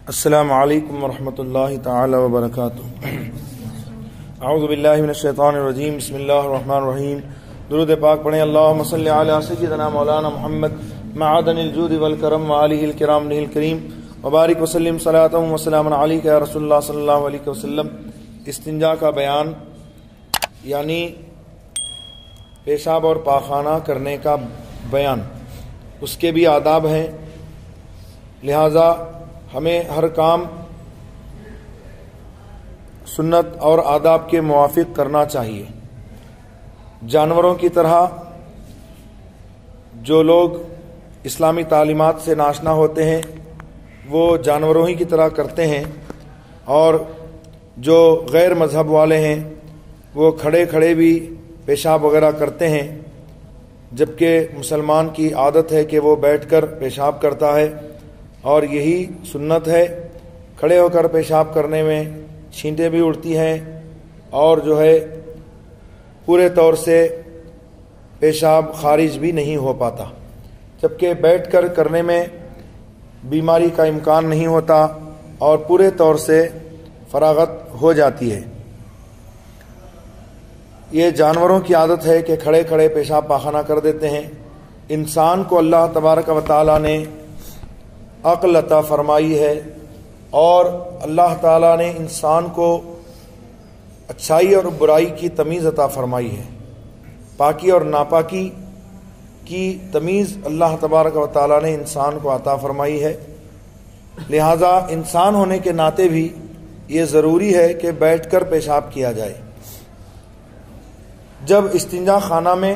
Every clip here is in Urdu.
السلام علیکم ورحمۃ اللہ تعالی وبرکاتہ۔ اعوذ باللہ من الشیطان الرجیم، بسم اللہ الرحمن الرحیم۔ درود پاک پڑھیں۔ اللہم صلی علی سیدنا مولانا محمد معدن الجود والکرم وآلہ الکرام نہ الکریم وبارک وسلم صلاۃ وسلام علیک یا رسول اللہ صلی اللہ علیہ وسلم۔ استنجا کا بیان یعنی پیشاب اور پاخانہ کرنے کا بیان، اس کے بھی آداب ہیں، لہذا ہمیں ہر کام سنت اور آداب کے موافق کرنا چاہیے۔ جانوروں کی طرح جو لوگ اسلامی تعلیمات سے ناشنا ہوتے ہیں وہ جانوروں ہی کی طرح کرتے ہیں، اور جو غیر مذہب والے ہیں وہ کھڑے کھڑے بھی پیشاب وغیرہ کرتے ہیں، جبکہ مسلمان کی عادت ہے کہ وہ بیٹھ کر پیشاب کرتا ہے، اور یہی سنت ہے۔ کھڑے ہو کر پیشاب کرنے میں چھینٹیں بھی اڑتی ہیں اور جو ہے پورے طور سے پیشاب خارج بھی نہیں ہو پاتا، جبکہ بیٹھ کر کرنے میں بیماری کا امکان نہیں ہوتا اور پورے طور سے فراغت ہو جاتی ہے۔ یہ جانوروں کی عادت ہے کہ کھڑے کھڑے پیشاب پاخانہ کر دیتے ہیں۔ انسان کو اللہ تبارک و تعالی نے عقل عطا فرمائی ہے، اور اللہ تعالیٰ نے انسان کو اچھائی اور برائی کی تمیز عطا فرمائی ہے۔ پاکی اور ناپاکی کی تمیز اللہ تبارک و تعالیٰ نے انسان کو عطا فرمائی ہے، لہذا انسان ہونے کے ناطے بھی یہ ضروری ہے کہ بیٹھ کر پیشاب کیا جائے۔ جب استنجا خانہ میں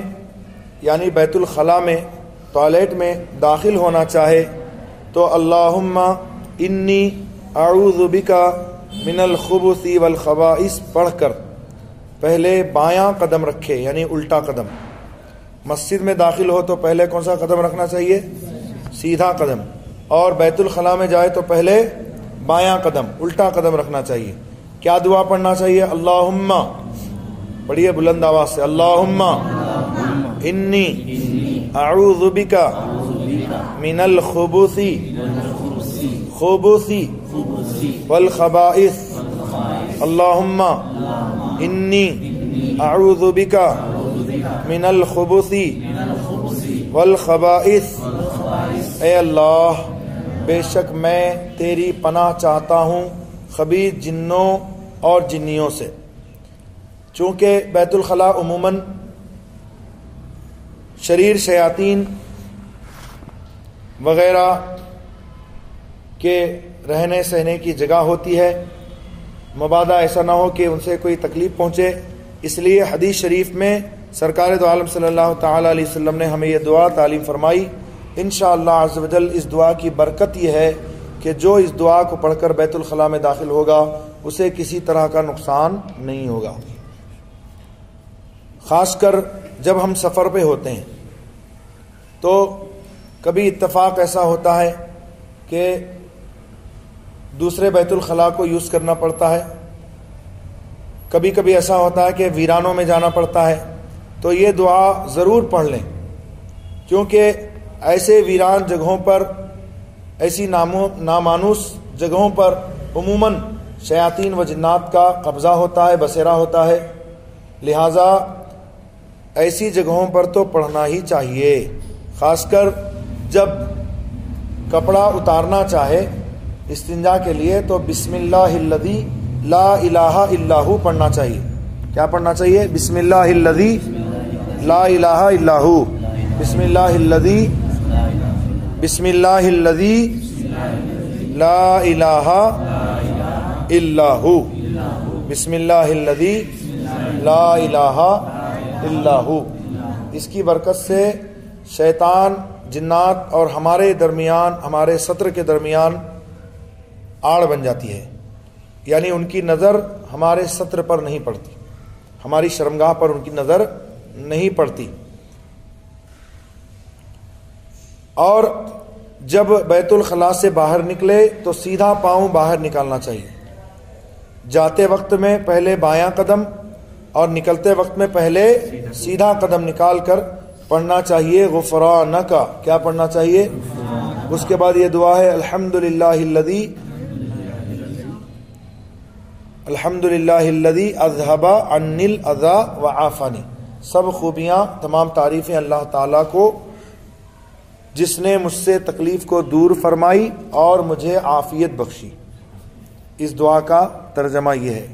یعنی بیت الخلاء میں ٹوائلٹ میں داخل ہونا چاہے تو اللہم انی اعوذ بکا من الخبث والخبائث پڑھ کر پہلے بایاں قدم رکھے، یعنی الٹا قدم۔ مسجد میں داخل ہو تو پہلے کون سا قدم رکھنا چاہیے؟ سیدھا قدم، اور بیت الخلاء میں جائے تو پہلے بایاں قدم، الٹا قدم رکھنا چاہیے۔ کیا دعا پڑھنا چاہیے؟ اللہم، پڑھیے بلند آواز سے، اللہم انی اعوذ بکا من الخبث والخبائث، اللہم انی اعوذ بکا من الخبث والخبائث۔ اے اللہ، بے شک میں تیری پناہ چاہتا ہوں خبیث جنوں اور جنیوں سے۔ چونکہ بیت الخلاء عموماً شریر شیاطین وغیرہ کے رہنے سہنے کی جگہ ہوتی ہے، مبادا ایسا نہ ہو کہ ان سے کوئی تکلیف پہنچے، اس لیے حدیث شریف میں سرکار دو عالم صلی اللہ تعالی علیہ وسلم نے ہمیں یہ دعا تعلیم فرمائی۔ انشاءاللہ عز و جل اس دعا کی برکت یہ ہے کہ جو اس دعا کو پڑھ کر بیت الخلاء میں داخل ہوگا اسے کسی طرح کا نقصان نہیں ہوگا۔ خاص کر جب ہم سفر پہ ہوتے ہیں تو کبھی اتفاق ایسا ہوتا ہے کہ دوسرے بیت الخلاء کو یوز کرنا پڑتا ہے، کبھی کبھی ایسا ہوتا ہے کہ ویرانوں میں جانا پڑتا ہے، تو یہ دعا ضرور پڑھ لیں، کیونکہ ایسے ویران جگہوں پر، ایسی نامانوس جگہوں پر عموماً شیاطین و جنات کا قبضہ ہوتا ہے، بسیرا ہوتا ہے، لہٰذا ایسی جگہوں پر تو پڑھنا ہی چاہیے۔ خاص کر جب کپڑا اتارنا چاہے استنجا کے لیے تو بسم اللہ الذی لا الہ الا ہو پڑھنا چاہیے۔ کیا پڑھنا چاہیے؟ بسم اللہ الذی لا الہ الا ہو، بسم اللہ الذی، بسم اللہ الذی لا الہ الا ہو، بسم اللہ الذی لا الہ الا ہو۔ اس کی برکت سے شیطان، جنات اور ہمارے درمیان، ہمارے سطر کے درمیان آڑ بن جاتی ہے، یعنی ان کی نظر ہمارے سطر پر نہیں پڑتی، ہماری شرمگاہ پر ان کی نظر نہیں پڑتی۔ اور جب بیت الخلاء سے باہر نکلے تو سیدھا پاؤں باہر نکالنا چاہیے۔ جاتے وقت میں پہلے بایاں قدم اور نکلتے وقت میں پہلے سیدھا قدم نکال کر پڑھنا چاہیے غفرانک۔ کیا پڑھنا چاہیے؟ اس کے بعد یہ دعا ہے الحمدللہ الذی اذھب عنی الاذی وعافانی. سب خوبیاں، تمام تعریفیں اللہ تعالیٰ کو جس نے مجھ سے تکلیف کو دور فرمائی اور مجھے عافیت بخشی. اس دعا کا ترجمہ یہ ہے.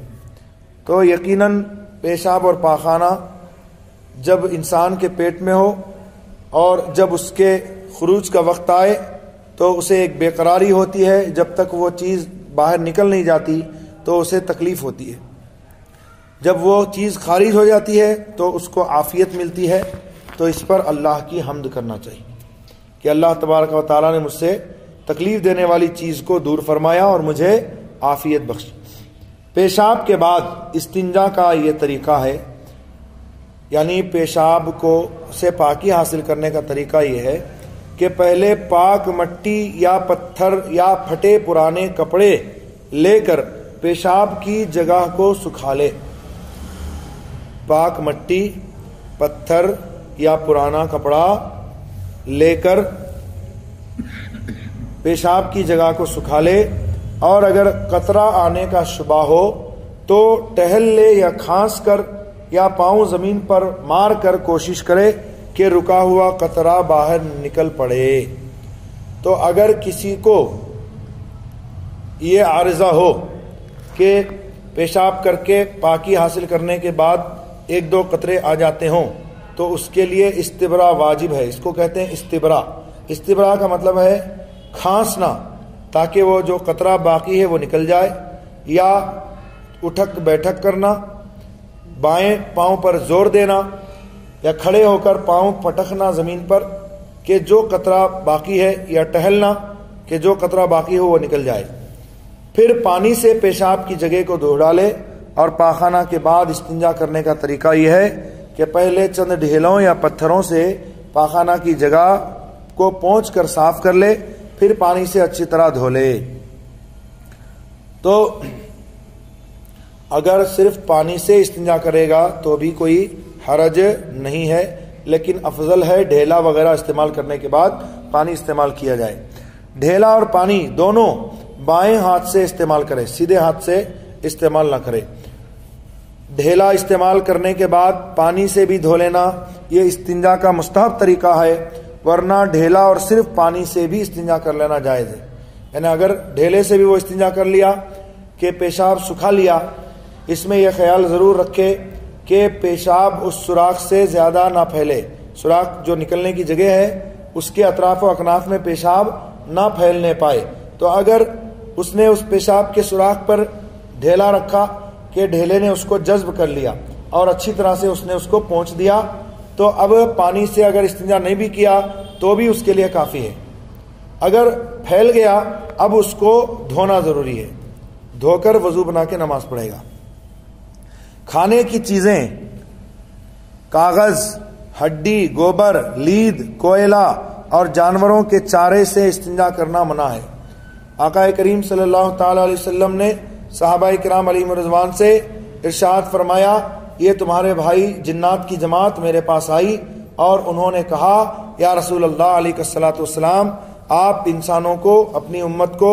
تو یقیناً پیشاب اور پاخانہ جب انسان کے پیٹ میں ہو اور جب اس کے خروج کا وقت آئے تو اسے ایک بے قراری ہوتی ہے. جب تک وہ چیز باہر نکل نہیں جاتی تو اسے تکلیف ہوتی ہے. جب وہ چیز خارج ہو جاتی ہے تو اس کو عافیت ملتی ہے. تو اس پر اللہ کی حمد کرنا چاہیے کہ اللہ تبارک و تعالیٰ نے مجھ سے تکلیف دینے والی چیز کو دور فرمایا اور مجھے عافیت بخشی. پیشاب کے بعد استنجا کا یہ طریقہ ہے، یعنی پیشاب کو سے پاکی حاصل کرنے کا طریقہ یہ ہے کہ پہلے پاک مٹی یا پتھر یا پھٹے پرانے کپڑے لے کر پیشاب کی جگہ کو سکھا لے. پاک مٹی، پتھر یا پرانا کپڑا لے کر پیشاب کی جگہ کو سکھا لے، اور اگر قطرہ آنے کا شبہ ہو تو ٹہل لے یا کھانس کر یا پاؤں زمین پر مار کر کوشش کرے کہ رکا ہوا قطرہ باہر نکل پڑے. تو اگر کسی کو یہ عارضہ ہو کہ پیشاب کر کے پاکی حاصل کرنے کے بعد ایک دو قطرے آ جاتے ہوں تو اس کے لیے استبرا واجب ہے. اس کو کہتے ہیں استبرا. استبرا کا مطلب ہے کھانسنا تاکہ وہ جو قطرہ باقی ہے وہ نکل جائے، یا اٹھک بیٹھک کرنا، بائیں پاؤں پر زور دینا، یا کھڑے ہو کر پاؤں پٹکنا زمین پر کہ جو قطرہ باقی ہے، یا ٹہلنا کہ جو قطرہ باقی ہو وہ نکل جائے. پھر پانی سے پیشاب کی جگہ کو دھو ڈالے. اور پاخانہ کے بعد استنجا کرنے کا طریقہ یہ ہے کہ پہلے چند ڈھیلوں یا پتھروں سے پاخانہ کی جگہ کو پونچھ کر صاف کر لے، پھر پانی سے اچھی طرح دھو لے. تو اگر صرف پانی سے استنجا کرے گا تو بھی کوئی حرج نہیں ہے، لیکن افضل ہے ڈھیلا وغیرہ استعمال کرنے کے بعد پانی استعمال کیا جائے. ڈھیلا اور پانی دونوں بائیں ہاتھ سے استعمال کرے، سیدھے ہاتھ سے استعمال نہ کرے. ڈھیلا استعمال کرنے کے بعد پانی سے بھی دھو لینا یہ استنجا کا مستحب طریقہ ہے، ورنہ ڈھیلا اور صرف پانی سے بھی استنجا کر لینا جائز ہے. یعنی اگر ڈھیلے سے بھی وہ استنجا کر لیا کہ پیشاب سکھا لیا، اس میں یہ خیال ضرور رکھے کہ پیشاب اس سوراخ سے زیادہ نہ پھیلے. سوراخ جو نکلنے کی جگہ ہے اس کے اطراف و اکناف میں پیشاب نہ پھیلنے پائے. تو اگر اس نے اس پیشاب کے سوراخ پر ڈھیلا رکھا کہ ڈھیلے نے اس کو جذب کر لیا اور اچھی طرح سے اس نے اس کو پہنچ دیا، تو اب پانی سے اگر استنجا نہیں بھی کیا تو بھی اس کے لیے کافی ہے. اگر پھیل گیا اب اس کو دھونا ضروری ہے، دھو کر وضو بنا کے نماز پڑھے گا. کھانے کی چیزیں، کاغذ، ہڈی، گوبر، لید، کوئلہ اور جانوروں کے چارے سے استنجا کرنا منع ہے. آقا کریم صلی اللہ تعالی علیہ وسلم نے صحابہ کرام علیہم رضوان سے ارشاد فرمایا، یہ تمہارے بھائی جنات کی جماعت میرے پاس آئی اور انہوں نے کہا یا رسول اللہ علیہ الصلوۃ والسلام، آپ انسانوں کو، اپنی امت کو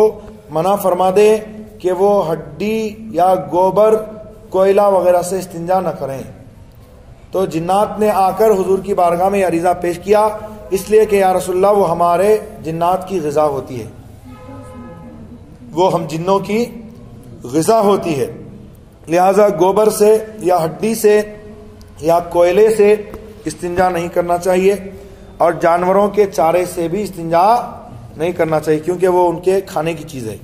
منع فرما دیں کہ وہ ہڈی یا گوبر، کوئلہ وغیرہ سے استنجا نہ کریں. تو جنات نے آ کر حضور کی بارگاہ میں یہ عریضہ پیش کیا، اس لیے کہ یا رسول اللہ وہ ہمارے جنات کی غذا ہوتی ہے، وہ ہم جنوں کی غذا ہوتی ہے، لہذا گوبر سے یا ہڈی سے یا کوئلے سے استنجا نہیں کرنا چاہیے، اور جانوروں کے چارے سے بھی استنجا نہیں کرنا چاہیے کیونکہ وہ ان کے کھانے کی چیز ہے.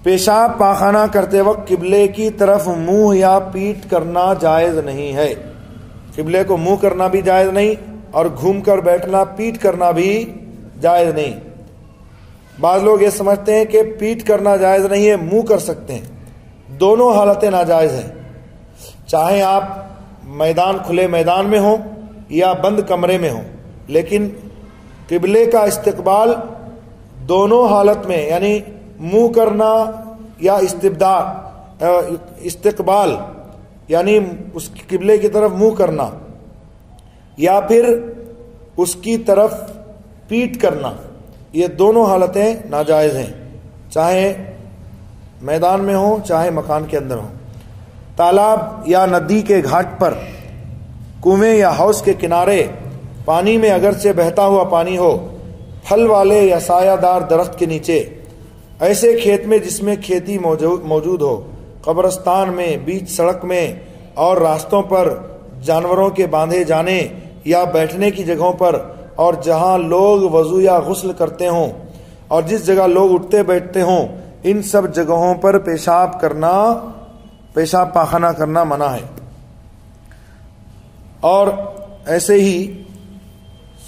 پیشاب پاخانہ کرتے وقت قبلے کی طرف منہ یا پیٹ کرنا جائز نہیں ہے. قبلے کو منہ کرنا بھی جائز نہیں اور گھوم کر بیٹھنا پیٹ کرنا بھی جائز نہیں. بعض لوگ یہ سمجھتے ہیں کہ پیٹ کرنا جائز نہیں ہے، منہ کر سکتے ہیں. دونوں حالتیں ناجائز ہیں، چاہے آپ میدان، کھلے میدان میں ہوں یا بند کمرے میں ہوں، لیکن قبلے کا استقبال دونوں حالت میں، یعنی منہ کرنا یا استقبال یعنی اس قبلے کی طرف منہ کرنا، یا پھر اس کی طرف پیٹ کرنا، یہ دونوں حالتیں ناجائز ہیں، چاہے میدان میں ہوں چاہے مکان کے اندر ہوں۔ تالاب یا ندی کے گھاٹ پر، کنویں یا حوض کے کنارے پانی میں اگرچہ بہتا ہوا پانی ہو، پھل والے یا سایہ دار درخت کے نیچے، ایسے کھیت میں جس میں کھیتی موجود ہو، قبرستان میں، بیچ سڑک میں اور راستوں پر، جانوروں کے باندھے جانے یا بیٹھنے کی جگہوں پر، اور جہاں لوگ وضو یا غسل کرتے ہوں اور جس جگہ لوگ اٹھتے بیٹھتے ہوں، ان سب جگہوں پر پیشاب پاخانہ کرنا منع ہے۔ اور ایسے ہی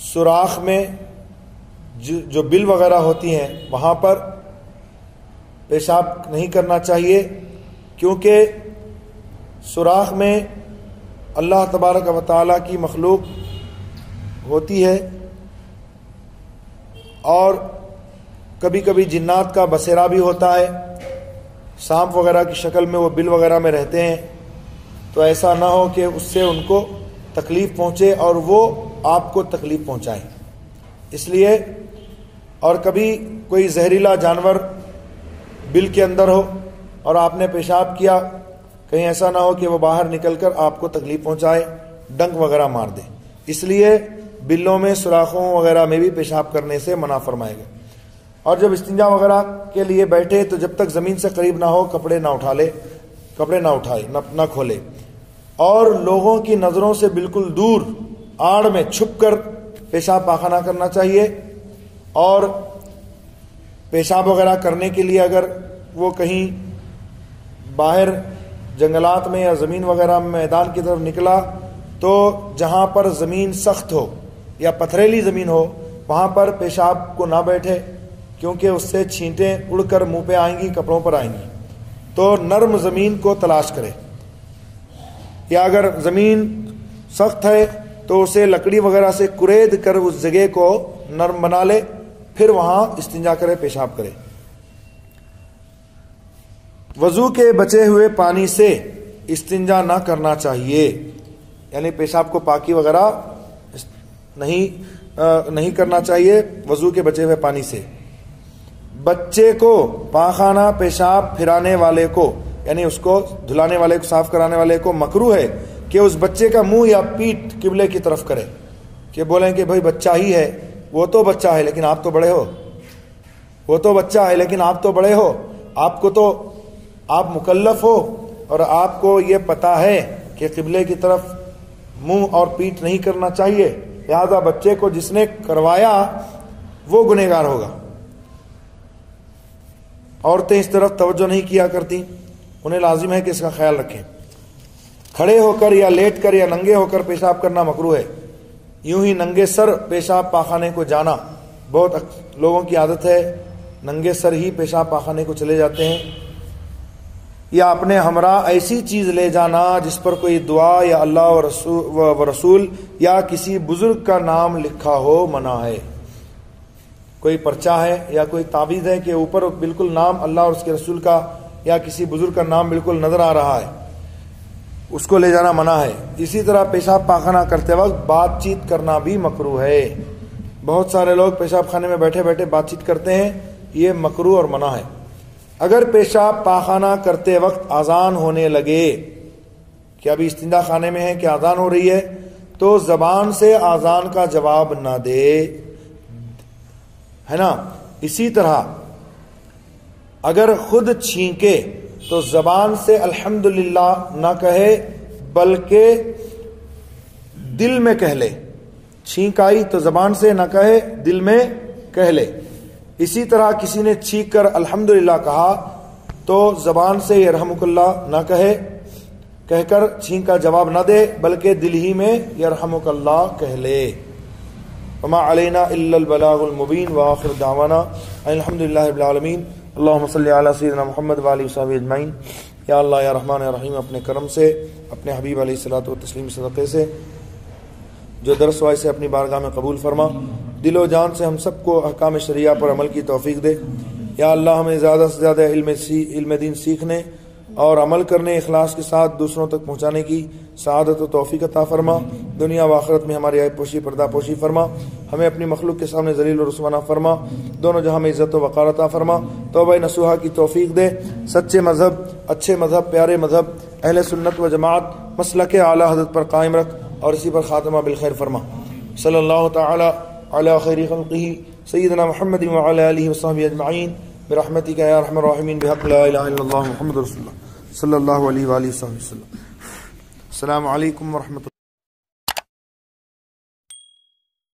سوراخ میں جو بل وغیرہ ہوتی ہیں وہاں پر پیشاب نہیں کرنا چاہیے، کیونکہ سوراخ میں اللہ تبارک و تعالیٰ کی مخلوق ہوتی ہے، اور کبھی کبھی جنات کا بسیرا بھی ہوتا ہے، سانپ وغیرہ کی شکل میں وہ بل وغیرہ میں رہتے ہیں، تو ایسا نہ ہو کہ اس سے ان کو تکلیف پہنچے اور وہ آپ کو تکلیف پہنچائیں۔ اس لیے، اور کبھی کوئی زہریلا جانور بل کے اندر ہو اور آپ نے پیشاب کیا، کہیں ایسا نہ ہو کہ وہ باہر نکل کر آپ کو تکلیف پہنچائے، ڈنک وغیرہ مار دے، اس لیے بلوں میں، سوراخوں وغیرہ میں بھی پیشاب کرنے سے منع فرمائے گا۔ اور جب استنجا وغیرہ کے لیے بیٹھے تو جب تک زمین سے قریب نہ ہو کپڑے نہ اٹھائے، نہ کھولے، اور لوگوں کی نظروں سے بالکل دور آڑ میں چھپ کر پیشاب پاخانہ کرنا چاہیے۔ اور پیشاب وغیرہ کرنے کے لیے اگر وہ کہیں باہر جنگلات میں یا زمین وغیرہ میں میدان کی طرف نکلا تو جہاں پر زمین سخت ہو یا پتھریلی زمین ہو وہاں پر پیشاب کو نہ بیٹھے، کیونکہ اس سے چھینٹیں اڑ کر منہ پہ آئیں گی، کپڑوں پر آئیں گی، تو نرم زمین کو تلاش کرے، یا اگر زمین سخت ہے تو اسے لکڑی وغیرہ سے کرید کر اس جگہ کو نرم بنا لے، پھر وہاں استنجا کرے، پیشاب کرے۔ وضو کے بچے ہوئے پانی سے استنجا نہ کرنا چاہیے، یعنی پیشاب کو پاکی وغیرہ نہیں کرنا چاہیے وضو کے بچے ہوئے پانی سے۔ بچے کو پاخانہ پیشاب پھرانے والے کو، یعنی اس کو دھلانے والے کو، صاف کرانے والے کو مکروہ ہے کہ اس بچے کا منہ یا پیٹھ قبلے کی طرف کرے، کہ بولیں کہ بھائی بچہ ہی ہے، وہ تو بچہ ہے لیکن آپ تو بڑے ہو، وہ تو بچہ ہے لیکن آپ تو بڑے ہو، آپ مکلف ہو اور آپ کو یہ پتا ہے کہ قبلے کی طرف منہ اور پیٹھ نہیں کرنا چاہیے، لہذا بچے کو جس نے کروایا وہ گنہگار ہوگا۔ عورتیں اس طرف توجہ نہیں کیا کرتی، انہیں لازم ہے کہ اس کا خیال رکھیں۔ کھڑے ہو کر یا لیٹ کر یا ننگے ہو کر پیشاب کرنا مکروہ ہے۔ یوں ہی ننگے سر پیشاب پاخانے کو جانا، بہت لوگوں کی عادت ہے ننگے سر ہی پیشاب پاخانے کو چلے جاتے ہیں، یا اپنے ہمراہ ایسی چیز لے جانا جس پر کوئی دعا یا اللہ و رسول یا کسی بزرگ کا نام لکھا ہو منع ہے۔ کوئی پرچہ ہے یا کوئی تعویذ ہے کہ اوپر بالکل نام اللہ اور اس کے رسول کا یا کسی بزرگ کا نام بالکل نظر آ رہا ہے، اس کو لے جانا منع ہے۔ اسی طرح پیشاب پاخانہ کرتے وقت بات چیت کرنا بھی مکروہ ہے۔ بہت سارے لوگ پیشاب خانے میں بیٹھے بیٹھے بات چیت کرتے ہیں، یہ مکروہ اور منع ہے۔ اگر پیشاب پاخانہ کرتے وقت اذان ہونے لگے کہ ابھی استنجا خانے میں ہے کہ اذان ہو رہی ہے، تو زبان سے اذان کا جواب نہ دے، ہے نا۔ اسی طرح اگر خود چھینکے تو زبان سے الحمدللہ نہ کہے بلکہ دل میں کہہ لے، چھینک آئی تو زبان سے نہ کہے، دل میں کہہ لے۔ اسی طرح کسی نے چھینک کر الحمدللہ کہا تو زبان سے یرحمک اللہ نہ کہہ کر چھینک کا جواب نہ دے بلکہ دل ہی میں یرحمک اللہ کہہ لے۔ وما علینا الا البلاغ المبین وآخر دعوانا الحمدللہ رب العالمین۔ اللہم صلی علی سیدنا محمد وآلہ وصحبہ اجمعین۔ یا اللہ یا رحمان یا رحیم، اپنے کرم سے، اپنے حبیب علیہ الصلوۃ والتسلیم صدقے سے جو درس وائے سے اپنی بارگاہ میں قبول فرما، دل و جان سے ہم سب کو احکام شریعہ پر عمل کی توفیق دے۔ یا اللہ ہمیں زیادہ سے زیادہ علم دین سیکھنے اور عمل کرنے اخلاص کے ساتھ دوسروں تک پہنچانے کی سعادت و توفیق عطا فرما، دنیا و آخرت میں ہماری عیب پوشی پردہ پوشی فرما، ہمیں اپنی مخلوق کے سامنے ذلیل و رسوا نہ فرما، دونوں جہاں میں عزت و وقار عطا فرما، توبہ نصوحہ کی توفیق دے، سچے مذہب، اچھے مذہب، پیارے مذہب، اہل سنت و جماعت مسلک اعلی حضرت پر قائم رکھ اور اسی پر خاتمہ بالخیر فرما۔ صلی اللہ تعالی علی خیر خلقہ سیدنا محمد وعلی آلہ وصحبہ اجمعین برحمتک یا ارحم الراحمین بحق لا الہ الا اللہ محمد رسول اللہ صلی اللہ علیہ وآلہ وسلم۔ السلام علیکم ورحمۃ اللہ۔